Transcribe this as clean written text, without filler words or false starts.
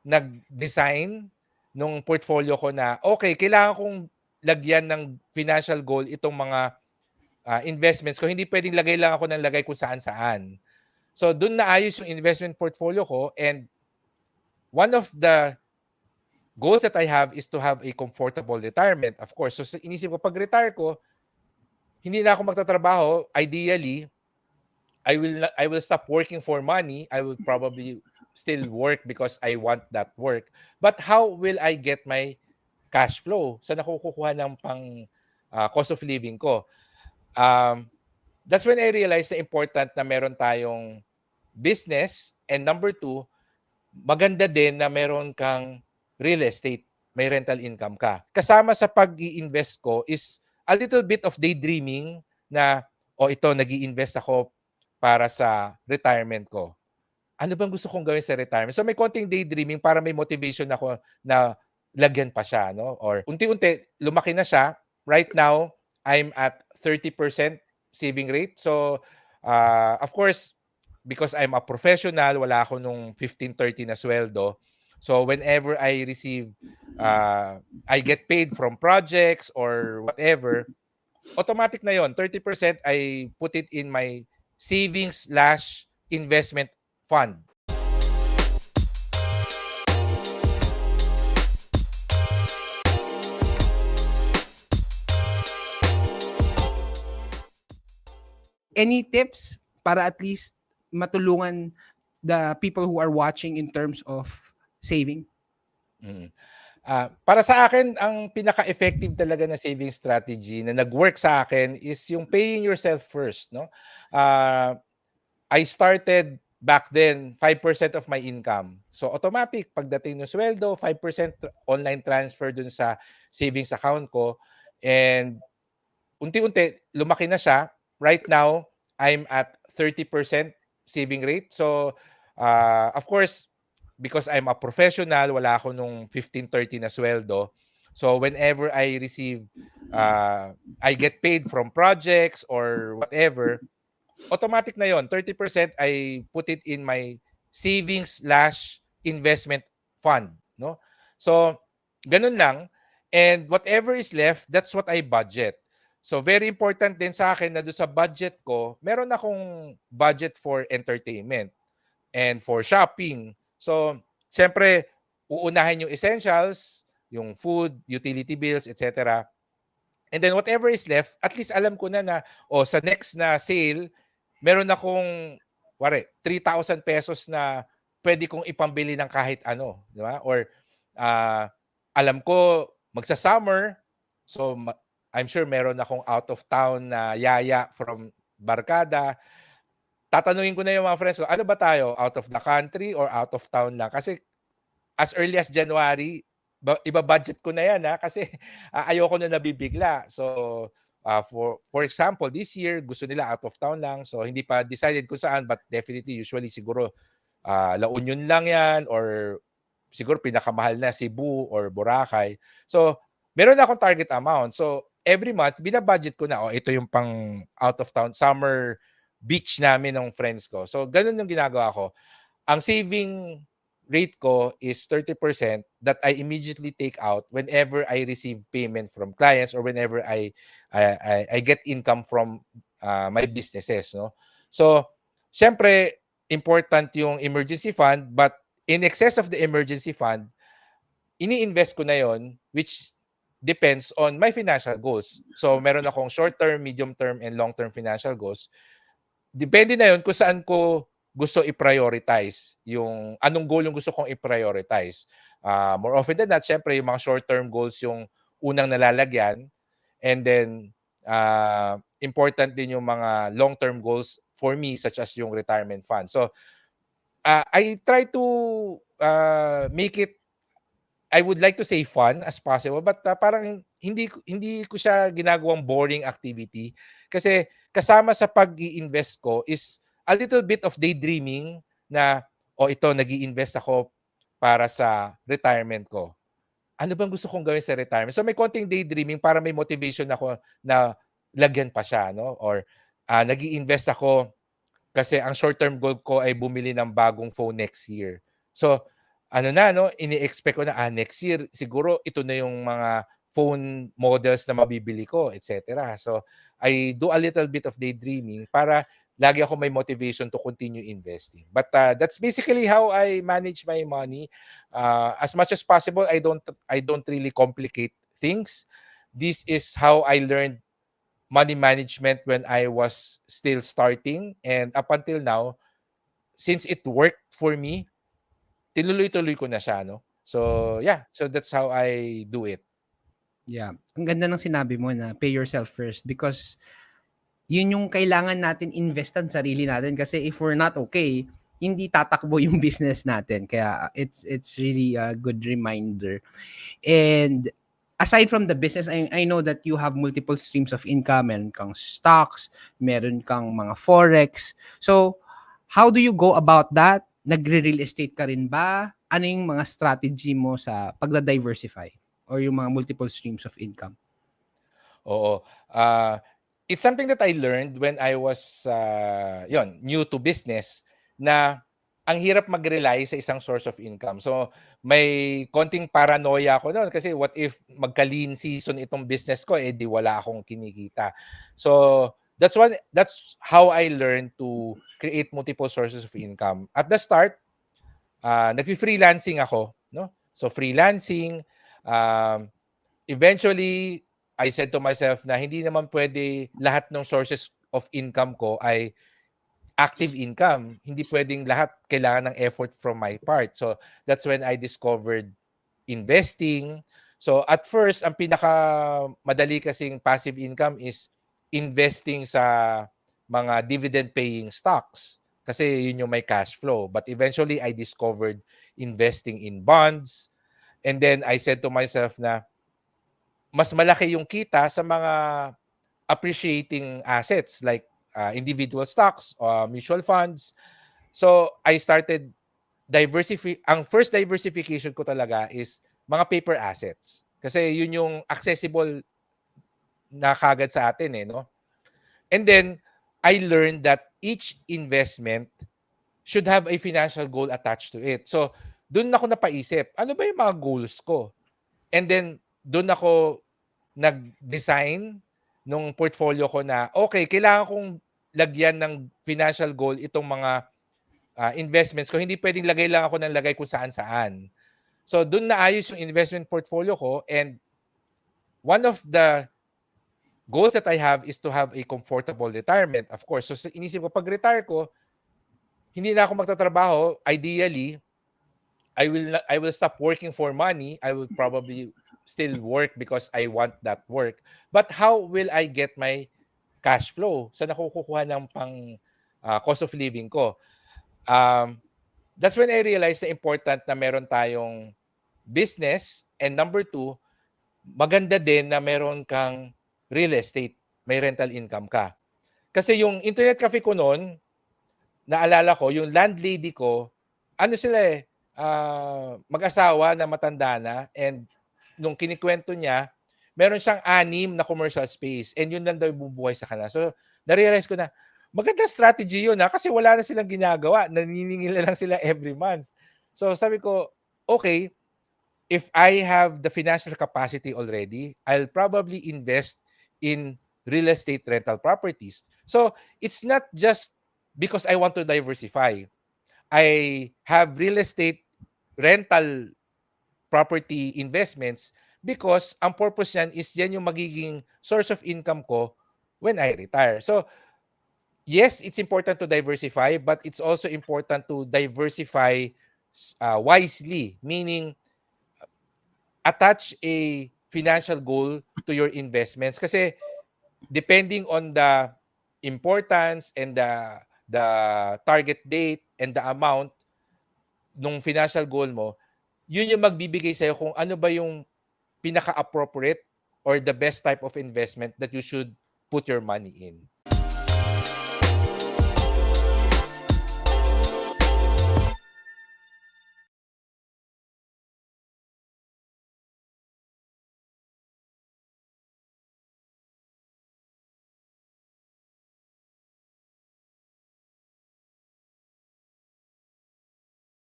nag-design nung portfolio ko na, okay, kailangan kong lagyan ng financial goal itong mga, investments ko. Hindi puwedeng lagay lang ako ng lagay kung saan-saan. So, dun naayos yung investment portfolio ko, and one of the goals that I have is to have a comfortable retirement, of course. So, inisip ko 'pag retire ko, hindi na ako magtatrabaho. Ideally, I will stop working for money. I will probably still work because I want that work. But how will I get my cash flow? Saan ako kukuha ng cost of living ko? That's when I realized na important na meron tayong business, and number two, maganda din na meron kang real estate, may rental income ka. Kasama sa pag-i-invest ko is a little bit of daydreaming na, ito, nag-i-invest ako para sa retirement ko. Ano bang gusto kong gawin sa retirement? So may konting daydreaming para may motivation ako na lagyan pa siya, no? Or unti-unti lumaki na siya. Right now, I'm at 30% saving rate. So of course, because I'm a professional, wala ako nung 15-30 na sweldo. So whenever I receive, I get paid from projects or whatever, automatic na yon. 30% I put it in my savings/investment fund. Any tips para at least matulungan the people who are watching in terms of saving? Mm. Para sa akin, ang pinaka-effective talaga na saving strategy na nag-work sa akin is yung paying yourself first, no? I started back then 5% of my income. So automatic pagdating ng sweldo, 5% online transfer dun sa savings account ko, and unti-unti lumaki na siya. Right now, I'm at 30% saving rate. So of course, because I'm a professional, wala ako nung 15-30 na sweldo. So whenever I receive, I get paid from projects or whatever, automatic na yon. 30% I put it in my savings/investment fund, no? So ganun lang, and whatever is left, that's what I budget. So very important din sa akin na doon sa budget ko, meron akong budget for entertainment and for shopping. So, siyempre, uunahin yung essentials, yung food, utility bills, etc. And then whatever is left, at least alam ko na, sa next na sale, meron akong, 3,000 pesos na pwede kong ipambili ng kahit ano, di ba? Or alam ko magsa-summer, so I'm sure meron akong out of town na yaya from barkada. Tatanungin ko na yung mga friends ko, ano ba tayo? Out of the country or out of town lang? Kasi as early as January, iba-budget ko na yan, kasi ayoko na nabibigla. So for example, this year gusto nila out of town lang. So hindi pa decided kung saan, but definitely usually siguro La Union lang yan, or siguro pinakamahal na Cebu or Boracay. So meron akong target amount. So every month binabudget ko na, ito yung pang out of town summer beach namin ng friends ko. So ganun yung ginagawa ko. Ang saving rate ko is 30% that I immediately take out whenever I receive payment from clients or whenever I get income from my businesses, no? So, syempre important yung emergency fund, but in excess of the emergency fund, ini-invest ko na yon, which depends on my financial goals. So, meron akong short-term, medium-term, and long-term financial goals. Depende na yun kung saan ko gusto i-prioritize, yung anong goal yung gusto kong i-prioritize. More often than not, syempre yung mga short-term goals yung unang nalalagyan, and then important din yung mga long-term goals for me, such as yung retirement fund. So I try to make it, I would like to say fun as possible, but parang hindi ko siya ginagawang boring activity, kasi kasama sa pag-i-invest ko is a little bit of daydreaming na, ito, nag-i-invest ako para sa retirement ko. Ano bang gusto kong gawin sa retirement? So may konting daydreaming para may motivation ako na lagyan pa siya, no? Or nag-i-invest ako kasi ang short-term goal ko ay bumili ng bagong phone next year. So ano na 'no, ini-expect ko na, next year siguro ito na yung mga phone models na mabibili ko, et cetera. So, I do a little bit of daydreaming para lagi ako may motivation to continue investing. But, that's basically how I manage my money. As much as possible, I don't really complicate things. This is how I learned money management when I was still starting, and up until now, since it worked for me, tinuloy-tuloy ko na siya 'no. So, yeah, so that's how I do it. Yeah. Ang ganda ng sinabi mo na pay yourself first because yun yung kailangan natin investan sarili natin kasi if we're not okay, hindi tatakbo yung business natin. Kaya it's really a good reminder. And aside from the business, I know that you have multiple streams of income. Meron kang stocks, meron kang mga forex. So, how do you go about that? Nagre-real estate ka rin ba? Ano yung mga strategy mo sa pagda-diversify or yung mga multiple streams of income? Oo, it's something that I learned when I was, new to business na ang hirap mag-rely sa isang source of income. So, may konting paranoia ako no'n kasi what if magka-lean season itong business ko, eh, 'di wala akong kinikita. So, that's how I learned to create multiple sources of income. At the start, nagfi-freelancing ako 'no. So, freelancing, um, eventually I said to myself na hindi naman pwede lahat ng sources of income ko ay active income. Hindi puwedeng lahat kailangan ng effort from my part. So, that's when I discovered investing. So, at first, ang pinakamadali kasing passive income is investing sa mga dividend-paying stocks kasi yun yung may cash flow. But eventually, I discovered investing in bonds. And then, I said to myself na mas malaki yung kita sa mga appreciating assets like individual stocks, mutual funds. So I started ang first diversification ko talaga is mga paper assets. Kasi yun yung accessible na kagad sa atin eh, no? And then I learned that each investment should have a financial goal attached to it. So doon ako napaisip, ano ba yung mga goals ko? And then doon ako nag-design nung portfolio ko na, okay, kailangan kong lagyan ng financial goal itong mga investments ko. Hindi pwedeng lagay lang ako ng lagay kung saan-saan. So, dun naayos yung investment portfolio ko, and one of the goals that I have is to have a comfortable retirement, of course. So, inisip ko, pag-retire ko, hindi na ako magtatrabaho. Ideally, I will stop working for money. I will probably still work because I want that work. But how will I get my cash flow? Saan ako kukuha ng pang cost of living ko? That's when I realized na important na meron tayong business, and number two, maganda din na meron kang real estate, may rental income ka. Kasi yung internet cafe ko noon, naalala ko, yung landlady ko, ano sila eh, mag-asawa na matanda na, and nung kinikwento niya, meron siyang 6 na commercial space, and yun lang daw bubuhay sa kanila. So, na-realize ko na, magandang strategy yun kasi wala na silang ginagawa. Naniningil na lang sila every month. So, sabi ko, okay, if I have the financial capacity already, I'll probably invest in real estate rental properties. So, it's not just because I want to diversify. I have real estate rental property investments because ang purpose yan is yan yung magiging source of income ko when I retire. So, yes, it's important to diversify, but it's also important to diversify wisely, meaning attach a financial goal to your investments kasi depending on the importance and the target date and the amount nung financial goal mo, yun yung magbibigay sa'yo kung ano ba yung pinaka-appropriate or the best type of investment that you should put your money in.